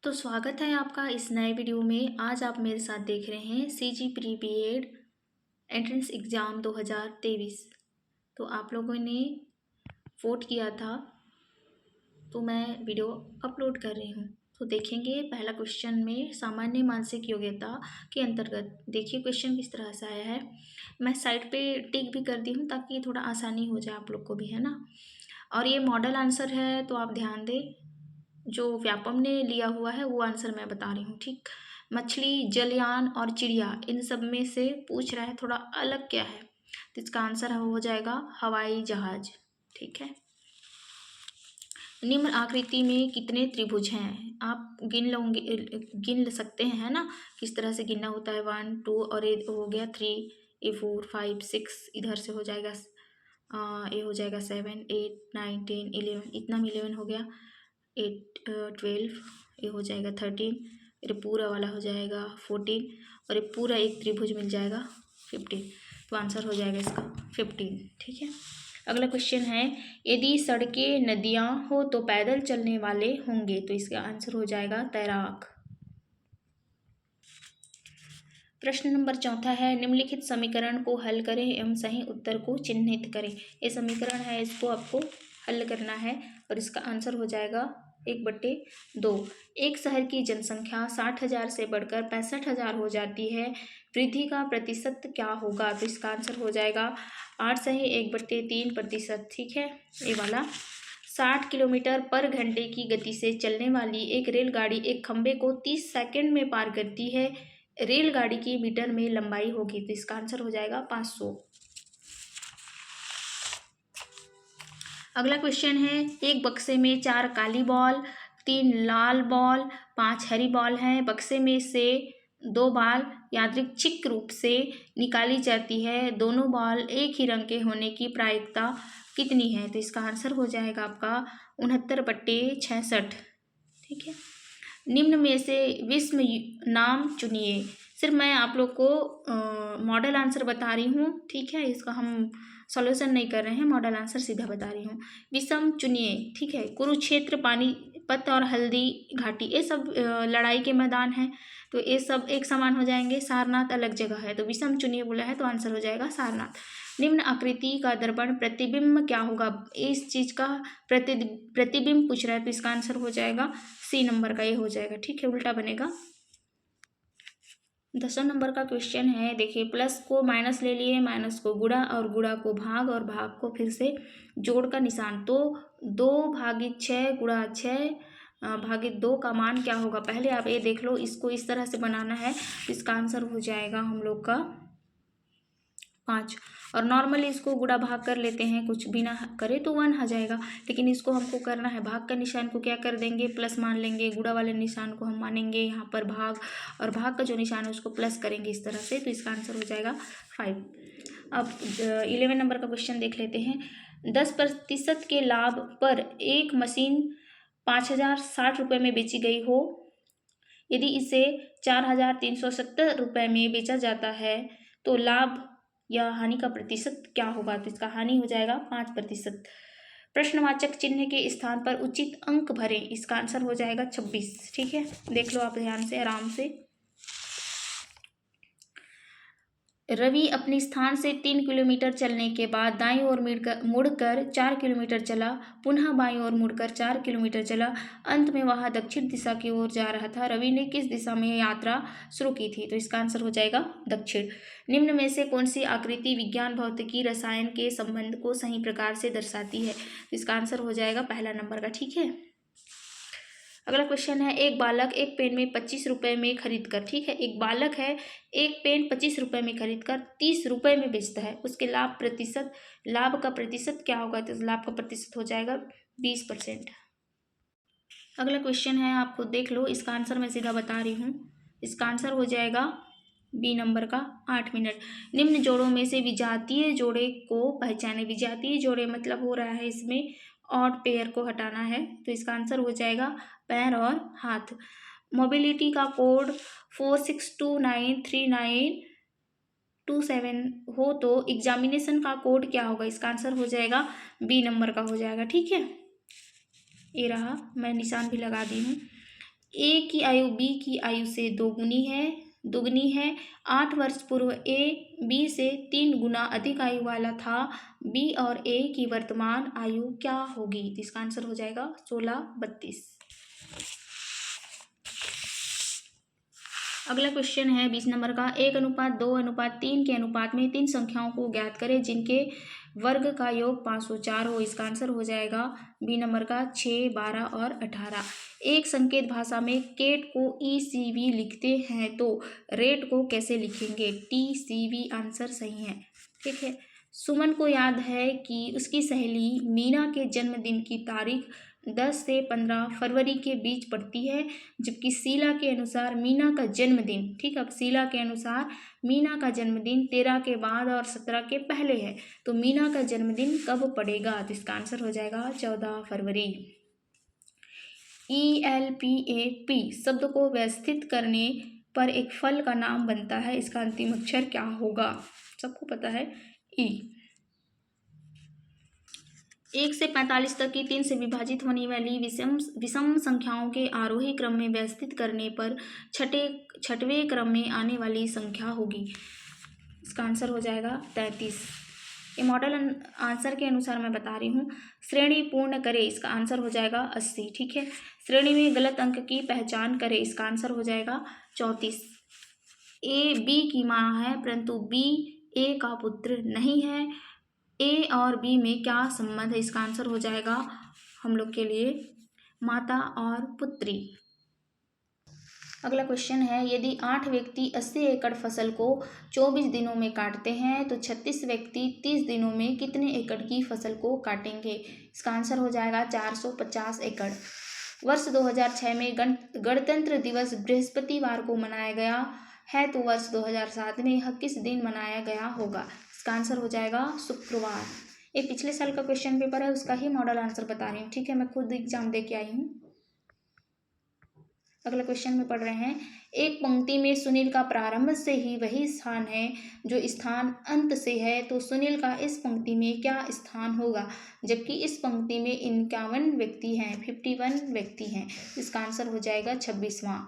तो स्वागत है आपका इस नए वीडियो में। आज आप मेरे साथ देख रहे हैं CG pre BEd entrance exam 2023। तो आप लोगों ने वोट किया था, तो मैं वीडियो अपलोड कर रही हूँ। तो देखेंगे पहला क्वेश्चन में सामान्य मानसिक योग्यता के अंतर्गत। देखिए क्वेश्चन किस तरह से आया है। मैं साइड पे टिक भी कर दी हूँ ताकि थोड़ा आसानी हो जाए आप लोग को भी, है ना। और ये मॉडल आंसर है, तो आप ध्यान दें। जो व्यापम ने लिया हुआ है वो आंसर मैं बता रही हूँ, ठीक। मछली, जलयान और चिड़िया, इन सब में से पूछ रहा है थोड़ा अलग क्या है, तो इसका आंसर हो जाएगा हवाई जहाज, ठीक है। निम्न आकृति में कितने त्रिभुज हैं? आप गिन सकते हैं, है ना। किस तरह से गिनना होता है, 1 2 और ये हो गया 3, ये 4 5 6, इधर से हो जाएगा ये हो जाएगा 7 8 9 10 11, इतना में 11 हो गया। 8 12, ये हो जाएगा 13, ये पूरा वाला हो जाएगा 14, और ये पूरा एक त्रिभुज मिल जाएगा 15। तो आंसर हो जाएगा इसका 15, ठीक है। अगला क्वेश्चन है, यदि सड़कें नदियाँ हो तो पैदल चलने वाले होंगे, तो इसका आंसर हो जाएगा तैराक। प्रश्न नंबर 4 है, निम्नलिखित समीकरण को हल करें एवं सही उत्तर को चिन्हित करें। ये समीकरण है, इसको आपको हल करना है और इसका आंसर हो जाएगा 1/2। एक शहर की जनसंख्या 60,000 से बढ़कर 65,000 हो जाती है, वृद्धि का प्रतिशत क्या होगा? तो इसका आंसर हो जाएगा 8 सही 1/3%, ठीक है। ये वाला 60 किलोमीटर पर घंटे की गति से चलने वाली एक रेलगाड़ी एक खंबे को 30 सेकंड में पार करती है। रेलगाड़ी की मीटर में लंबाई होगी, तो इसका आंसर हो जाएगा 500। अगला क्वेश्चन है, एक बक्से में 4 काली बॉल, 3 लाल बॉल, 5 हरी बॉल हैं। बक्से में से 2 बॉल यादृच्छिक रूप से निकाली जाती है, दोनों बॉल एक ही रंग के होने की प्रायिकता कितनी है? तो इसका आंसर हो जाएगा आपका 69/66, ठीक है। निम्न में से विस्म नाम चुनिए। सिर्फ मैं आप लोग को मॉडल आंसर बता रही हूँ, ठीक है। इसका हम सॉल्यूशन नहीं कर रहे हैं, मॉडल आंसर सीधा बता रही हूँ। विषम चुनिए, ठीक है। कुरुक्षेत्र, पानीपत और हल्दी घाटी, ये सब लड़ाई के मैदान हैं, तो ये सब एक समान हो जाएंगे। सारनाथ अलग जगह है, तो विषम चुनिए बोला है, तो आंसर हो जाएगा सारनाथ। निम्न आकृति का दर्पण प्रतिबिंब क्या होगा? इस चीज का प्रतिबिंब पूछ रहा है, तो इसका आंसर हो जाएगा सी नंबर का, ये हो जाएगा, ठीक है। उल्टा बनेगा। 10 नंबर का क्वेश्चन है, देखिए प्लस को माइनस ले लिए, माइनस को गुणा और गुणा को भाग और भाग को फिर से जोड़ का निशान। तो 2/6 गुणा 6 भागित 2 का मान क्या होगा? पहले आप ये देख लो, इसको इस तरह से बनाना है, इसका आंसर हो जाएगा हम लोग का 5। और नॉर्मली इसको गुणा भाग कर लेते हैं, कुछ बिना करे तो 1 आ जाएगा, लेकिन इसको हमको करना है भाग का निशान को क्या कर देंगे, प्लस मान लेंगे। गुणा वाले निशान को हम मानेंगे यहाँ पर भाग, और भाग का जो निशान है उसको प्लस करेंगे इस तरह से, तो इसका आंसर हो जाएगा 5। अब 11 नंबर का क्वेश्चन देख लेते हैं। 10% के लाभ पर एक मशीन 5,060 रुपये में बेची गई हो, यदि इसे 4,370 रुपये में बेचा जाता है तो लाभ या हानि का प्रतिशत क्या होगा? तो इसका हानि हो जाएगा 5%। प्रश्नवाचक चिन्ह के स्थान पर उचित अंक भरें, इसका आंसर हो जाएगा 26, ठीक है। देख लो आप ध्यान से, आराम से। रवि अपने स्थान से 3 किलोमीटर चलने के बाद दाईं ओर मुड़कर 4 किलोमीटर चला, पुनः बाईं ओर मुड़कर 4 किलोमीटर चला, अंत में वह दक्षिण दिशा की ओर जा रहा था। रवि ने किस दिशा में यात्रा शुरू की थी? तो इसका आंसर हो जाएगा दक्षिण। निम्न में से कौन सी आकृति विज्ञान, भौतिकी, रसायन के संबंध को सही प्रकार से दर्शाती है? तो इसका आंसर हो जाएगा पहला नंबर का, ठीक है। अगला क्वेश्चन है, एक बालक एक पेन में 25 रुपये में खरीद कर, ठीक है, एक बालक है, एक पेन 25 रुपये में खरीद कर 30 रुपये में बेचता है, उसके लाभ का प्रतिशत क्या होगा? तो लाभ का प्रतिशत हो जाएगा 20%। अगला क्वेश्चन है, आप खुद देख लो, इसका आंसर मैं सीधा बता रही हूँ। इसका आंसर हो जाएगा बी नंबर का 8 मिनट। निम्न जोड़ों में से विजातीय जोड़े को पहचाने। विजातीय जोड़े मतलब हो रहा है इसमें ऑड पेयर को हटाना है, तो इसका आंसर हो जाएगा पैर और हाथ। मोबिलिटी का कोड 46293927 हो तो एग्जामिनेशन का कोड क्या होगा? इसका आंसर हो जाएगा बी नंबर का हो जाएगा, ठीक है। ये रहा, मैं निशान भी लगा दी हूँ। ए की आयु बी की आयु से दोगुनी है। 8 वर्ष पूर्व ए बी से 3 गुना अधिक आयु वाला था। बी और ए की वर्तमान आयु क्या होगी? तो इसका आंसर हो जाएगा 1632। अगला क्वेश्चन है 20 नंबर का, 1:2:3 के अनुपात में 3 संख्याओं को ज्ञात करें जिनके वर्ग का योग 504 हो। इसका आंसर हो जाएगा बी नंबर का 6, 12 और 18। एक संकेत भाषा में केट को ECV लिखते हैं तो रेट को कैसे लिखेंगे? TCV आंसर सही है। ठीक है। सुमन को याद है कि उसकी सहेली मीना के जन्मदिन की तारीख 10 से 15 फरवरी के बीच पड़ती है, जबकि शीला के अनुसार मीना का जन्मदिन, ठीक है, अब शीला के अनुसार मीना का जन्मदिन 13 के बाद और 17 के पहले है, तो मीना का जन्मदिन कब पड़ेगा? तो इसका आंसर हो जाएगा 14 फरवरी। ELPAP शब्द को व्यवस्थित करने पर एक फल का नाम बनता है, इसका अंतिम अक्षर क्या होगा? सबको पता है ई। 1 से 45 तक की 3 से विभाजित होने वाली विषम संख्याओं के आरोही क्रम में व्यवस्थित करने पर छठवें क्रम में आने वाली संख्या होगी। इसका आंसर हो जाएगा 33। ये मॉडल आंसर के अनुसार मैं बता रही हूँ। श्रेणी पूर्ण करें, इसका आंसर हो जाएगा 80। ठीक है। श्रेणी में गलत अंक की पहचान करें, इसका आंसर हो जाएगा 34। ए बी की माँ है परंतु बी ए का पुत्र नहीं है। ए और बी में क्या संबंध है? इसका आंसर हो जाएगा हम लोग के लिए माता और पुत्री। अगला क्वेश्चन है, यदि 8 व्यक्ति 80 एकड़ फसल को 24 दिनों में काटते हैं तो 36 व्यक्ति 30 दिनों में कितने एकड़ की फसल को काटेंगे? इसका आंसर हो जाएगा 450 एकड़। वर्ष 2006 में गणतंत्र दिवस बृहस्पतिवार को मनाया गया है, तो वर्ष 2007 में यह किस दिन मनाया गया होगा? इसका आंसर हो जाएगा शुक्रवार। ये पिछले साल का क्वेश्चन पेपर है, उसका ही मॉडल आंसर बता रही हूँ। ठीक है, मैं खुद एग्जाम दे के आई हूँ। अगला क्वेश्चन में पढ़ रहे हैं, एक पंक्ति में सुनील का प्रारंभ से ही वही स्थान है जो स्थान अंत से है, तो सुनील का इस पंक्ति में क्या स्थान होगा? जबकि इस पंक्ति में 51 व्यक्ति हैं, 51 व्यक्ति हैं। इसका आंसर हो जाएगा 26वां।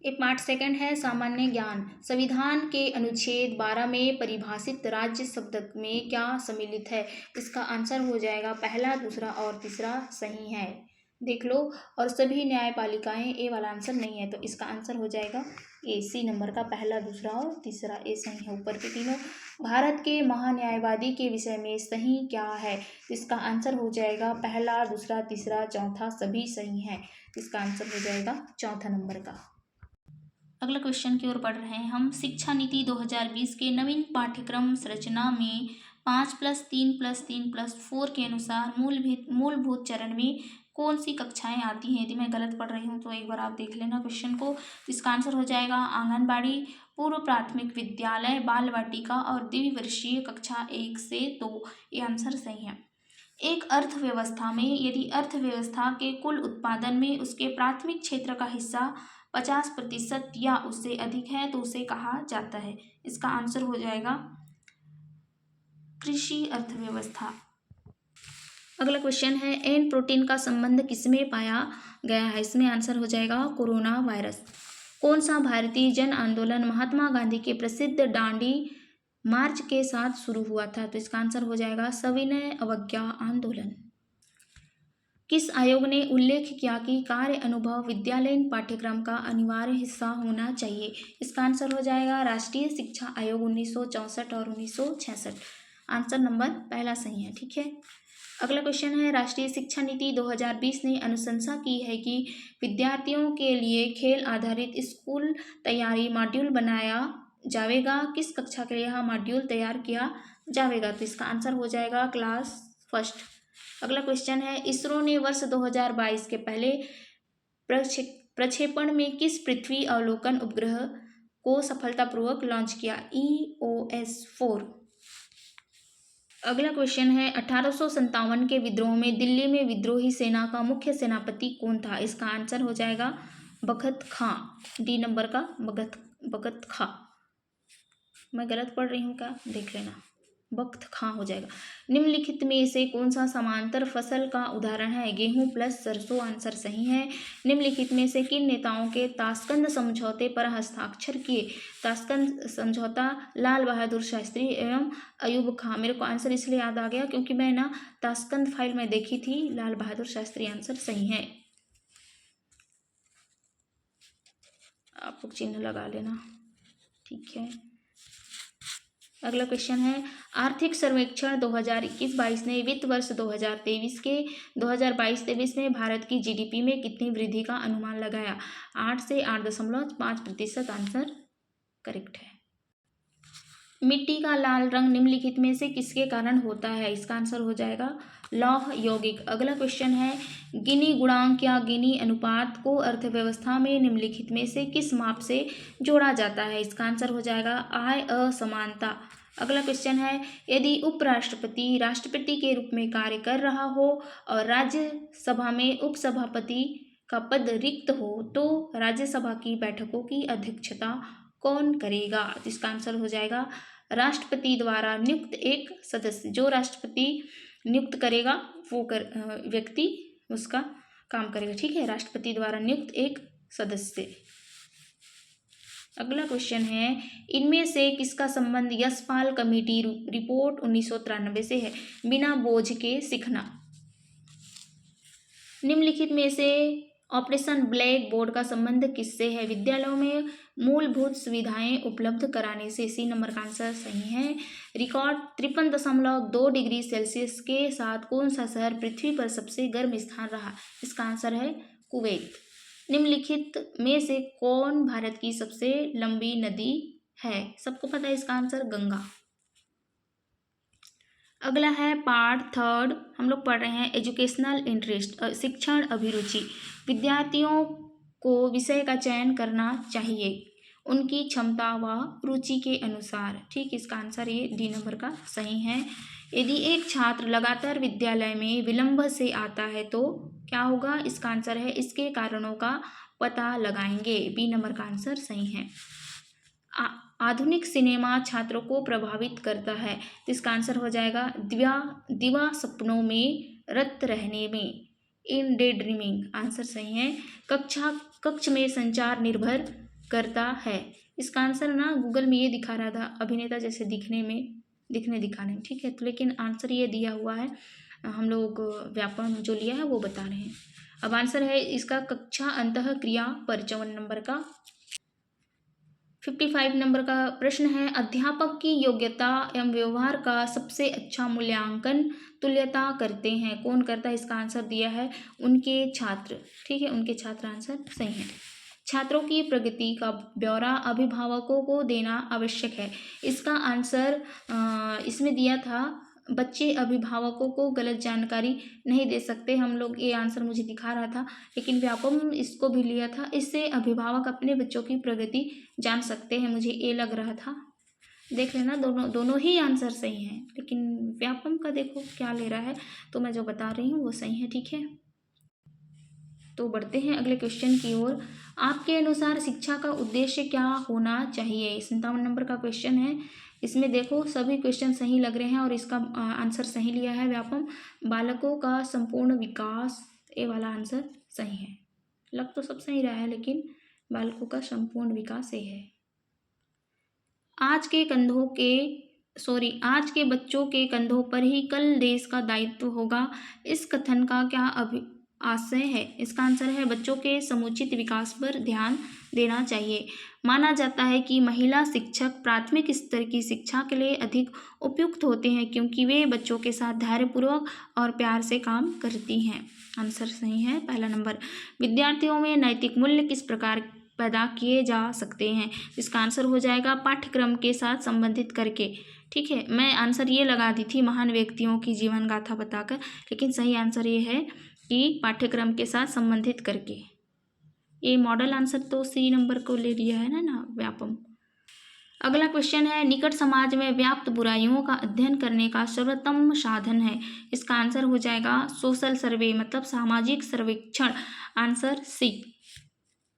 एक पार्ट सेकंड है सामान्य ज्ञान। संविधान के अनुच्छेद 12 में परिभाषित राज्य शब्द में क्या सम्मिलित है? इसका आंसर हो जाएगा पहला, दूसरा और तीसरा सही है, देख लो। और सभी न्यायपालिकाएं, ए वाला आंसर नहीं है, तो इसका आंसर हो जाएगा ए, सी नंबर का पहला, दूसरा और तीसरा ए सही है। ऊपर के तीनों। भारत के महान्यायवादी के विषय में सही क्या है? इसका आंसर हो जाएगा पहला, दूसरा, तीसरा, चौथा सभी सही है। इसका आंसर हो जाएगा चौथा नंबर का। अगला क्वेश्चन की ओर बढ़ रहे हैं हम। शिक्षा नीति 2020 के नवीन पाठ्यक्रम संरचना में 5+3+3+4 के अनुसार मूलभूत चरण में कौन सी कक्षाएं आती हैं? यदि मैं गलत पढ़ रही हूँ तो एक बार आप देख लेना क्वेश्चन को। इसका आंसर हो जाएगा आंगनबाड़ी, पूर्व प्राथमिक विद्यालय, बाल वाटिका और द्विवर्षीय कक्षा 1 से 2। ये आंसर सही है। एक अर्थव्यवस्था में यदि अर्थव्यवस्था के कुल उत्पादन में उसके प्राथमिक क्षेत्र का हिस्सा 50% या उससे अधिक है तो उसे कहा जाता है। इसका आंसर हो जाएगा कृषि अर्थव्यवस्था। अगला क्वेश्चन है, एन प्रोटीन का संबंध किसमें पाया गया है? इसमें आंसर हो जाएगा कोरोना वायरस। कौन सा भारतीय जन आंदोलन महात्मा गांधी के प्रसिद्ध दांडी मार्च के साथ शुरू हुआ था? तो इसका आंसर हो जाएगा सविनय अवज्ञा आंदोलन। किस आयोग ने उल्लेख किया कि कार्य अनुभव विद्यालयीन पाठ्यक्रम का अनिवार्य हिस्सा होना चाहिए? इसका आंसर हो जाएगा राष्ट्रीय शिक्षा आयोग 1964 और 1966। आंसर नंबर पहला सही है। ठीक है। अगला क्वेश्चन है, राष्ट्रीय शिक्षा नीति 2020 ने अनुशंसा की है कि विद्यार्थियों के लिए खेल आधारित स्कूल तैयारी मॉड्यूल बनाया जाएगा। किस कक्षा के लिए यह मॉड्यूल तैयार किया जाएगा? तो इसका आंसर हो जाएगा क्लास फर्स्ट। अगला क्वेश्चन है, इसरो ने वर्ष 2022 के पहले प्रक्षेपण में किस पृथ्वी अवलोकन उपग्रह को सफलतापूर्वक लॉन्च किया? EOS-4। अगला क्वेश्चन है, 1857 के विद्रोह में दिल्ली में विद्रोही सेना का मुख्य सेनापति कौन था? इसका आंसर हो जाएगा बखत खां, डी नंबर का बखत खां। मैं गलत पढ़ रही हूँ क्या? देख लेना। वक्त खां हो जाएगा। निम्नलिखित में से कौन सा समांतर फसल का उदाहरण है? गेहूं प्लस सरसों, आंसर सही है। निम्नलिखित में से किन नेताओं के ताशकंद समझौते पर हस्ताक्षर किए? ताशकंद समझौता लाल बहादुर शास्त्री एवं अयूब खां। मेरे को आंसर इसलिए याद आ गया क्योंकि मैं ना ताशकंद फाइल में देखी थी। लाल बहादुर शास्त्री आंसर सही है। आप लोग चिन्ह लगा लेना, ठीक है। अगला क्वेश्चन है, आर्थिक सर्वेक्षण 2021-22 ने वित्त वर्ष 2023 के 2022-23 में भारत की जीडीपी में कितनी वृद्धि का अनुमान लगाया? 8 से 8.5%। आंसर करेक्ट है। मिट्टी का लाल रंग निम्नलिखित में से किसके कारण होता है? इसका आंसर हो जाएगा लौह यौगिक। अगला क्वेश्चन है, गिनी गुणांक या गिनी अनुपात को अर्थव्यवस्था में निम्नलिखित में से किस माप से जोड़ा जाता है? इसका आंसर हो जाएगा आय असमानता। अगला क्वेश्चन है, यदि उपराष्ट्रपति राष्ट्रपति के रूप में कार्य कर रहा हो और राज्यसभा में उपसभापति का पद रिक्त हो तो राज्यसभा की बैठकों की अध्यक्षता कौन करेगा? इसका आंसर हो जाएगा राष्ट्रपति द्वारा नियुक्त एक सदस्य। जो राष्ट्रपति नियुक्त करेगा वो व्यक्ति उसका काम करेगा, ठीक है। राष्ट्रपति द्वारा नियुक्त एक सदस्य। अगला क्वेश्चन है, इनमें से किसका संबंध यशपाल कमेटी रिपोर्ट 1993 से है? बिना बोझ के सीखना। निम्नलिखित में से ऑपरेशन ब्लैक बोर्ड का संबंध किससे है? विद्यालयों में मूलभूत सुविधाएं उपलब्ध कराने से। सी नंबर का आंसर सही है। रिकॉर्ड 53.2 डिग्री सेल्सियस के साथ कौन सा शहर पृथ्वी पर सबसे गर्म स्थान रहा? इसका आंसर है कुवैत। निम्नलिखित में से कौन भारत की सबसे लंबी नदी है? सबको पता है इसका आंसर गंगा। अगला है पार्ट 3, हम लोग पढ़ रहे हैं एजुकेशनल इंटरेस्ट, शिक्षण अभिरुचि। विद्यार्थियों को विषय का चयन करना चाहिए उनकी क्षमता व रुचि के अनुसार, ठीक। इसका आंसर ये डी नंबर का सही है। यदि एक छात्र लगातार विद्यालय में विलंब से आता है तो क्या होगा? इसका आंसर है इसके कारणों का पता लगाएंगे। बी नंबर का आंसर सही है। आधुनिक सिनेमा छात्रों को प्रभावित करता है, तो इसका आंसर हो जाएगा दिवा सपनों में रत रहने में, इन डे ड्रीमिंग। आंसर सही है। कक्ष में संचार निर्भर करता है। इसका आंसर ना गूगल में ये दिखा रहा था अभिनेता जैसे दिखने दिखाने में, ठीक है। तो लेकिन आंसर ये दिया हुआ है, हम लोग व्यापक जो लिया है वो बता रहे हैं। अब आंसर है इसका कक्षा अंतः क्रिया पर 54 नंबर का। 55 नंबर का प्रश्न है, अध्यापक की योग्यता एवं व्यवहार का सबसे अच्छा मूल्यांकन तुल्यता करते हैं, कौन करता है? इसका आंसर दिया है उनके छात्र, ठीक है। उनके छात्र आंसर सही है। छात्रों की प्रगति का ब्यौरा अभिभावकों को देना आवश्यक है। इसका आंसर इसमें दिया था बच्चे अभिभावकों को गलत जानकारी नहीं दे सकते। हम लोग ये आंसर मुझे दिखा रहा था, लेकिन व्यापम इसको भी लिया था, इससे अभिभावक अपने बच्चों की प्रगति जान सकते हैं। मुझे ये लग रहा था, देख लेना दोनों ही आंसर सही हैं, लेकिन व्यापम का देखो क्या ले रहा है, तो मैं जो बता रही हूँ वो सही है, ठीक है। तो बढ़ते हैं अगले क्वेश्चन की ओर। आपके अनुसार शिक्षा का उद्देश्य क्या होना चाहिए? 57 नंबर का क्वेश्चन है। इसमें देखो सभी क्वेश्चन सही लग रहे हैं और इसका आंसर सही लिया है व्यापम। बालकों का संपूर्ण विकास, ये वाला आंसर सही है। लग तो सब सही रहा है, लेकिन बालकों का संपूर्ण विकास ये है। आज के बच्चों के कंधों पर ही कल देश का दायित्व होगा, इस कथन का क्या आशय है? इसका आंसर है बच्चों के समुचित विकास पर ध्यान देना चाहिए। माना जाता है कि महिला शिक्षक प्राथमिक स्तर की शिक्षा के लिए अधिक उपयुक्त होते हैं क्योंकि वे बच्चों के साथ धैर्यपूर्वक और प्यार से काम करती हैं। आंसर सही है पहला नंबर। विद्यार्थियों में नैतिक मूल्य किस प्रकार पैदा किए जा सकते हैं? इसका आंसर हो जाएगा पाठ्यक्रम के साथ संबंधित करके, ठीक है। मैं आंसर ये लगा दी थी महान व्यक्तियों की जीवन गाथा बताकर, लेकिन सही आंसर ये है कि पाठ्यक्रम के साथ संबंधित करके। ये मॉडल आंसर तो सी नंबर को ले लिया है ना व्यापम। अगला क्वेश्चन है, निकट समाज में व्याप्त बुराइयों का अध्ययन करने का सर्वोत्तम साधन है? इसका आंसर हो जाएगा सोशल सर्वे, मतलब सामाजिक सर्वेक्षण। आंसर सी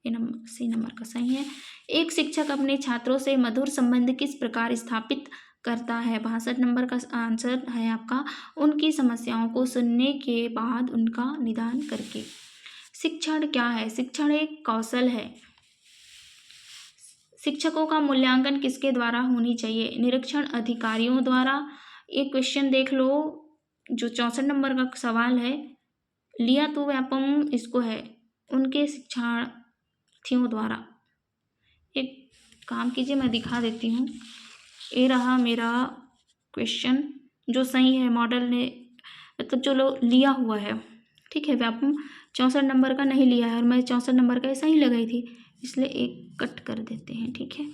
नंबर का सही है। एक शिक्षक अपने छात्रों से मधुर संबंध किस प्रकार स्थापित करता है। 62 नंबर का आंसर है आपका, उनकी समस्याओं को सुनने के बाद उनका निदान करके। शिक्षण क्या है? शिक्षण एक कौशल है। शिक्षकों का मूल्यांकन किसके द्वारा होनी चाहिए? निरीक्षण अधिकारियों द्वारा। एक क्वेश्चन देख लो, जो 64 नंबर का सवाल है, लिया तो व्यापम इसको है, उनके शिक्षार्थियों द्वारा। एक काम कीजिए, मैं दिखा देती हूँ। ये रहा मेरा क्वेश्चन जो सही है, मॉडल ने मतलब जो लोग लिया हुआ है, ठीक है। व्यापम 64 नंबर का नहीं लिया है और मैं 64 नंबर का ऐसा ही लगाई थी, इसलिए एक कट कर देते हैं, ठीक है।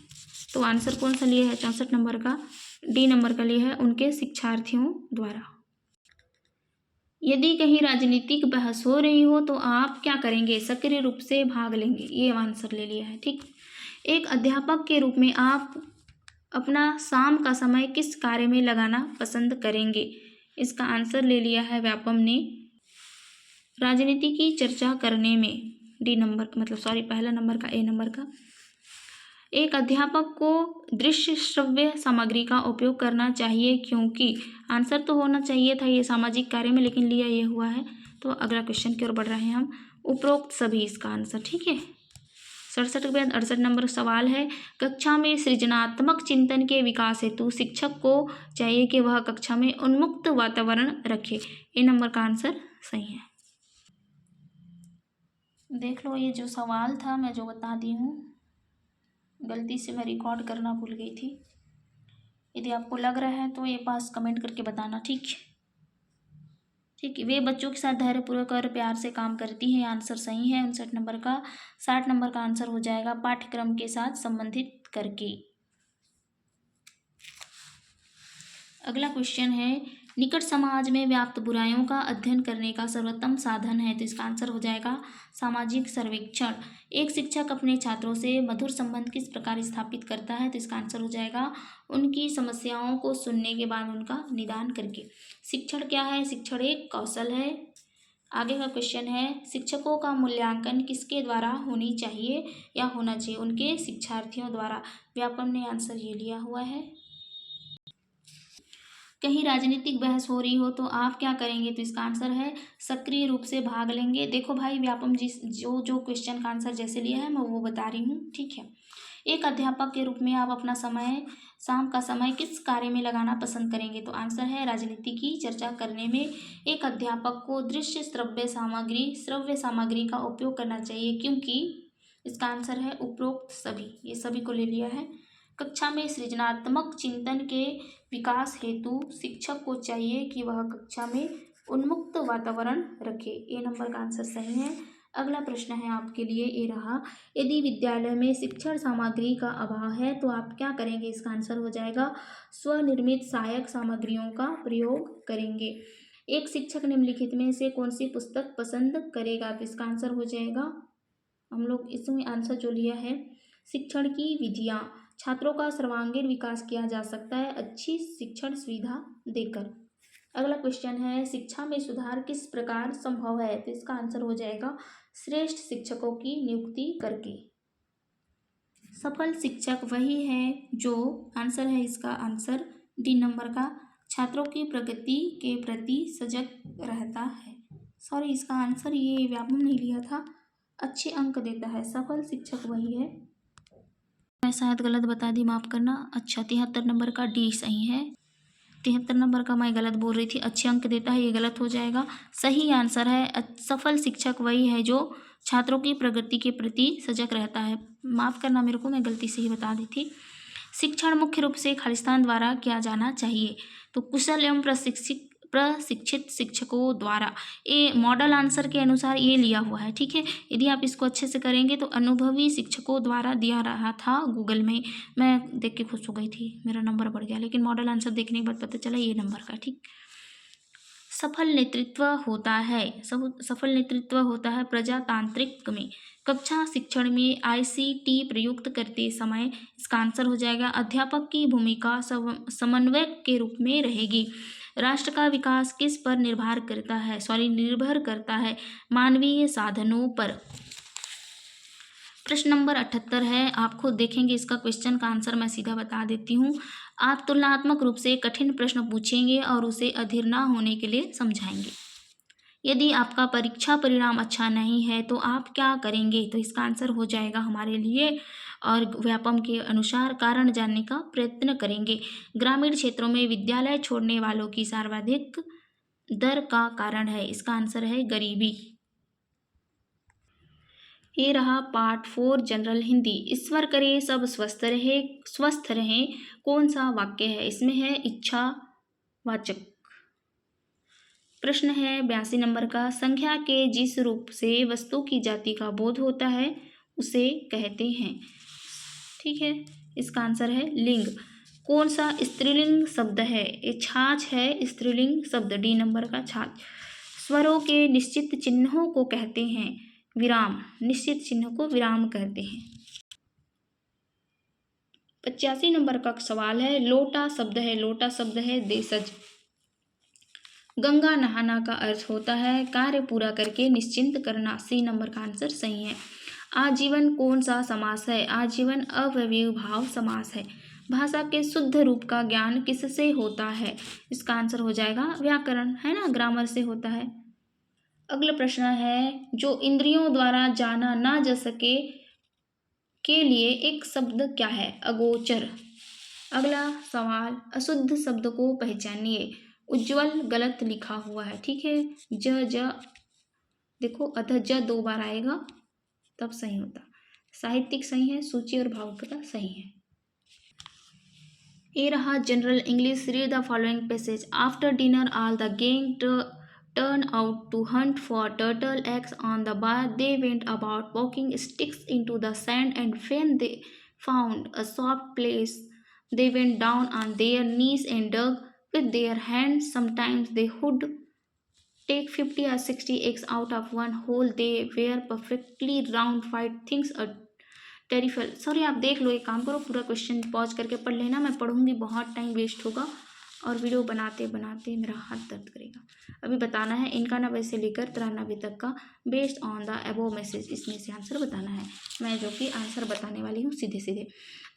तो आंसर कौन सा लिया है? 64 नंबर का डी नंबर का लिया है, उनके शिक्षार्थियों द्वारा। यदि कहीं राजनीतिक बहस हो रही हो तो आप क्या करेंगे? सक्रिय रूप से भाग लेंगे, ये आंसर ले लिया है, ठीक। एक अध्यापक के रूप में आप अपना शाम का समय किस कार्य में लगाना पसंद करेंगे? इसका आंसर ले लिया है व्यापम ने, राजनीति की चर्चा करने में। डी नंबर मतलब सॉरी, पहला नंबर का, ए नंबर का। एक अध्यापक को दृश्य श्रव्य सामग्री का उपयोग करना चाहिए क्योंकि, आंसर तो होना चाहिए था ये सामाजिक कार्य में, लेकिन लिया ये हुआ है। तो अगला क्वेश्चन की ओर बढ़ रहे हैं हम। उपरोक्त सभी इसका आंसर, ठीक है। 67 के बाद 68 नंबर सवाल है, कक्षा में सृजनात्मक चिंतन के विकास हेतु शिक्षक को चाहिए कि वह कक्षा में उन्मुक्त वातावरण रखे। ए नंबर का आंसर सही है। देख लो, ये जो सवाल था मैं जो बता दी हूँ, गलती से मैं रिकॉर्ड करना भूल गई थी। यदि आपको लग रहा है तो ये पास कमेंट करके बताना, ठीक है। ठीक है, वे बच्चों के साथ धैर्यपूर्वक और प्यार से काम करती हैं, आंसर सही है 59 नंबर का। 60 नंबर का आंसर हो जाएगा पाठ्यक्रम के साथ संबंधित करके। अगला क्वेश्चन है, निकट समाज में व्याप्त बुराइयों का अध्ययन करने का सर्वोत्तम साधन है, तो इसका आंसर हो जाएगा सामाजिक सर्वेक्षण। एक शिक्षक अपने छात्रों से मधुर संबंध किस प्रकार स्थापित करता है, तो इसका आंसर हो जाएगा उनकी समस्याओं को सुनने के बाद उनका निदान करके। शिक्षण क्या है? शिक्षण एक कौशल है। आगे का क्वेश्चन है, शिक्षकों का मूल्यांकन किसके द्वारा होनी चाहिए या होना चाहिए? उनके शिक्षार्थियों द्वारा। व्यापम ने आंसर ये लिया हुआ है। कहीं राजनीतिक बहस हो रही हो तो आप क्या करेंगे, तो इसका आंसर है सक्रिय रूप से भाग लेंगे। देखो भाई, व्यापम जो क्वेश्चन का आंसर जैसे लिया है मैं वो बता रही हूँ, ठीक है। एक अध्यापक के रूप में आप अपना समय, शाम का समय किस कार्य में लगाना पसंद करेंगे, तो आंसर है राजनीति की चर्चा करने में। एक अध्यापक को दृश्य श्रव्य सामग्री का उपयोग करना चाहिए क्योंकि, इसका आंसर है उपरोक्त सभी, ये सभी को ले लिया है। कक्षा में सृजनात्मक चिंतन के विकास हेतु शिक्षक को चाहिए कि वह कक्षा में उन्मुक्त वातावरण रखे। ए नंबर का आंसर सही है। अगला प्रश्न है आपके लिए, ये रहा, यदि विद्यालय में शिक्षण सामग्री का अभाव है तो आप क्या करेंगे? इसका आंसर हो जाएगा स्वनिर्मित सहायक सामग्रियों का प्रयोग करेंगे। एक शिक्षक निम्नलिखित में से कौन सी पुस्तक पसंद करेगा, तो इसका आंसर हो जाएगा, हम लोग इसमें आंसर जो लिया है, शिक्षण की विधियाँ, छात्रों का सर्वांगीण विकास किया जा सकता है अच्छी शिक्षण सुविधा देकर। अगला क्वेश्चन है, शिक्षा में सुधार किस प्रकार संभव है, तो इसका आंसर हो जाएगा श्रेष्ठ शिक्षकों की नियुक्ति करके। सफल शिक्षक वही है जो, आंसर है इसका आंसर डी नंबर का, छात्रों की प्रगति के प्रति सजग रहता है। सॉरी, इसका आंसर ये व्यापम नहीं लिया था, अच्छे अंक देता है। सफल शिक्षक वही है, मैं शायद गलत बता दी, माफ़ करना। अच्छा, 73 नंबर का डी सही है। 73 नंबर का मैं गलत बोल रही थी, अच्छे अंक देता है, ये गलत हो जाएगा। सही आंसर है सफल शिक्षक वही है जो छात्रों की प्रगति के प्रति सजग रहता है। माफ़ करना मेरे को, मैं गलती से ही बता दी थी। शिक्षण मुख्य रूप से खालिस्तान द्वारा किया जाना चाहिए, तो कुशल एवं प्रशिक्षित शिक्षकों द्वारा। ये मॉडल आंसर के अनुसार ये लिया हुआ है, ठीक है। यदि आप इसको अच्छे से करेंगे तो अनुभवी शिक्षकों द्वारा दिया रहा था गूगल में, मैं देख के खुश हो गई थी, मेरा नंबर बढ़ गया, लेकिन मॉडल आंसर देखने के बाद पता चला ये नंबर का, ठीक। सफल नेतृत्व होता है प्रजातांत्रिक में। कक्षा शिक्षण में ICT प्रयुक्त करते समय, इसका आंसर हो जाएगा अध्यापक की भूमिका समन्वयक के रूप में रहेगी। राष्ट्र का विकास किस पर निर्भर करता है, मानवीय साधनों पर। प्रश्न नंबर 78 है, आप खुद देखेंगे इसका क्वेश्चन का आंसर मैं सीधा बता देती हूँ। आप तुलनात्मक रूप से कठिन प्रश्न पूछेंगे और उसे अधीर ना होने के लिए समझाएंगे। यदि आपका परीक्षा परिणाम अच्छा नहीं है तो आप क्या करेंगे, तो इसका आंसर हो जाएगा हमारे लिए और व्यापम के अनुसार कारण जानने का प्रयत्न करेंगे। ग्रामीण क्षेत्रों में विद्यालय छोड़ने वालों की सर्वाधिक दर का कारण है, इसका आंसर है गरीबी। ये रहा पार्ट 4 जनरल हिंदी। ईश्वर करे सब स्वस्थ रहे कौन सा वाक्य है, इसमें है इच्छावाचक। प्रश्न है 82 नंबर का, संख्या के जिस रूप से वस्तु की जाति का बोध होता है उसे कहते हैं। ठीक है, इसका आंसर है लिंग। कौन सा स्त्रीलिंग शब्द है, ये छाछ है स्त्रीलिंग शब्द, डी नंबर का छाछ। स्वरों के निश्चित चिन्हों को कहते हैं विराम, निश्चित चिन्ह को विराम कहते हैं। 85 नंबर का सवाल है, लोटा शब्द है देशज। गंगा नहाना का अर्थ होता है कार्य पूरा करके निश्चिंत करना, सी नंबर का आंसर सही है। आजीवन कौन सा समास है, आजीवन अव्ययीय भाव समास है। भाषा के शुद्ध रूप का ज्ञान किससे होता है, इसका आंसर हो जाएगा व्याकरण, है ना, ग्रामर से होता है। अगला प्रश्न है, जो इंद्रियों द्वारा जाना ना जा सके के लिए एक शब्द क्या है, अगोचर। अगला सवाल, अशुद्ध शब्द को पहचानिए। उज्ज्वल गलत लिखा हुआ है, ठीक है। ज देखो अतः ज 2 बार आएगा तब सही होता। साहित्यिक सही है, सूची और भावुकता सही है। ये रहा general English. Read the following passage. After dinner all the gang turn out to hunt for turtle eggs on the bar. They went about poking sticks into the sand, and when they found a soft place, they went down on their knees and dug with their hands. Sometimes they would take 50 or 60 eggs out of one hole. They were perfectly round white things, a trifle. Sorry, आप देख लो, एक काम करो, पूरा question pause करके पढ़ लेना, मैं पढ़ूंगी बहुत टाइम वेस्ट होगा और वीडियो बनाते बनाते मेरा हाथ दर्द करेगा। अभी बताना है 91 से लेकर 93 तक का based on the above message, इसमें से आंसर बताना है, मैं जो कि आंसर बताने वाली हूँ सीधे सीधे।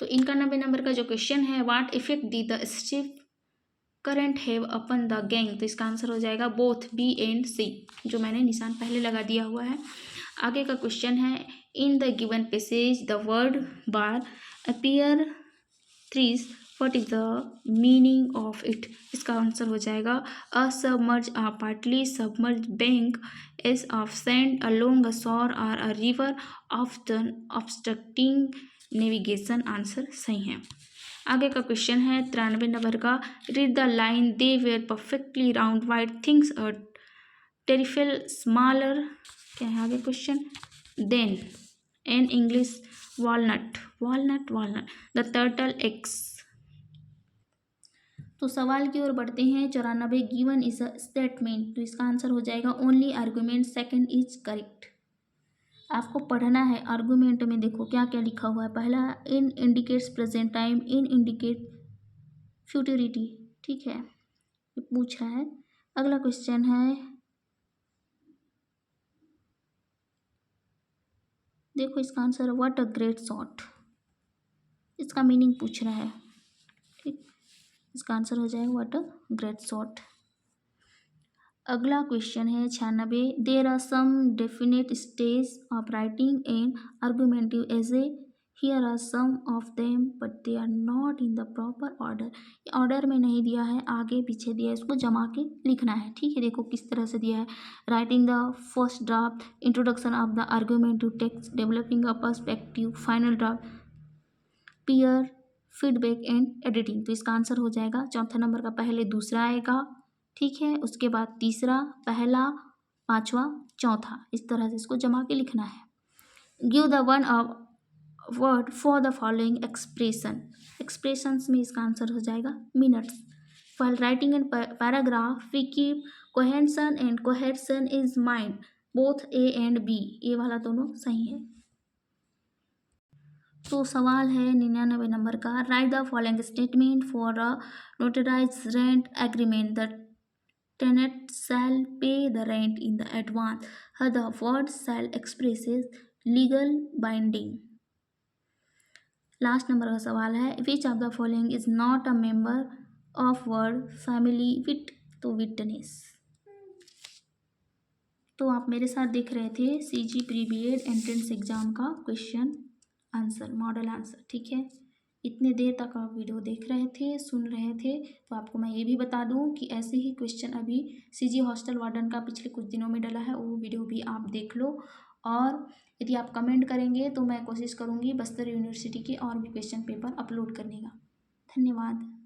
तो 91 नंबर का जो क्वेश्चन है, what effect D the stiff current have upon the gang, तो इसका आंसर हो जाएगा बोथ, बी एंड सी, जो मैंने निशान पहले लगा दिया हुआ है। आगे का क्वेश्चन है, in the given passage the word bar appear thrice, what is the meaning of it, इसका आंसर हो जाएगा a submerge, a partly submerge bank, as of sand along a shore or a river, often obstructing navigation, answer सही है। आगे का question है 93 नंबर का, read the line, they were perfectly round white things a trifle smaller, क्या है आगे question, then in English walnut the turtle eggs. तो सवाल की ओर बढ़ते हैं। 94 गिवन इज अ स्टेटमेंट, तो इसका आंसर हो जाएगा only argument second is correct. आपको पढ़ना है आर्गुमेंट में, देखो क्या क्या लिखा हुआ है। पहला, इन इंडिकेट्स प्रेजेंट टाइम, इन इंडिकेट फ्यूचरिटी, ठीक है, ये पूछ रहा है। अगला क्वेश्चन है, देखो इसका answer, what a great shot, इसका मीनिंग पूछ रहा है, ठीक, इसका आंसर हो जाएगा व्हाट अ ग्रेट शॉट। अगला क्वेश्चन है 96, there are some definite stage of writing and argumentative essay, here are some of them but they are not in the proper order. Order में नहीं दिया है, आगे पीछे दिया है, इसको जमा के लिखना है, ठीक है। देखो किस तरह से दिया है, writing the first draft, introduction of the argumentative text, developing a perspective, final draft, peer feedback and editing. तो इसका आंसर हो जाएगा चौथा नंबर का पहले दूसरा आएगा, ठीक है, उसके बाद तीसरा, पहला, पांचवा, चौथा, इस तरह से इसको जमा के लिखना है। Give the one word for the following expression, expressions में इसका आंसर हो जाएगा minutes. while writing in paragraph we keep cohesion and cohesion is mind, both A and B, ये वाला दोनों सही है। तो सवाल है 99 नंबर का, right the following statement for a notarised rent agreement, the tenant shall pay the rent in the advance. The word shall expresses legal binding. Last number का सवाल है, which of the following is not a member of word family wit, तो witness. तो आप मेरे साथ देख रहे थे CG pre BEd entrance exam का क्वेश्चन आंसर, मॉडल आंसर, ठीक है। इतने देर तक आप वीडियो देख रहे थे, सुन रहे थे, तो आपको मैं ये भी बता दूं कि ऐसे ही क्वेश्चन अभी सीजी हॉस्टल वार्डन का पिछले कुछ दिनों में डला है, वो वीडियो भी आप देख लो। और यदि आप कमेंट करेंगे तो मैं कोशिश करूँगी बस्तर यूनिवर्सिटी के और भी क्वेश्चन पेपर अपलोड करने का। धन्यवाद।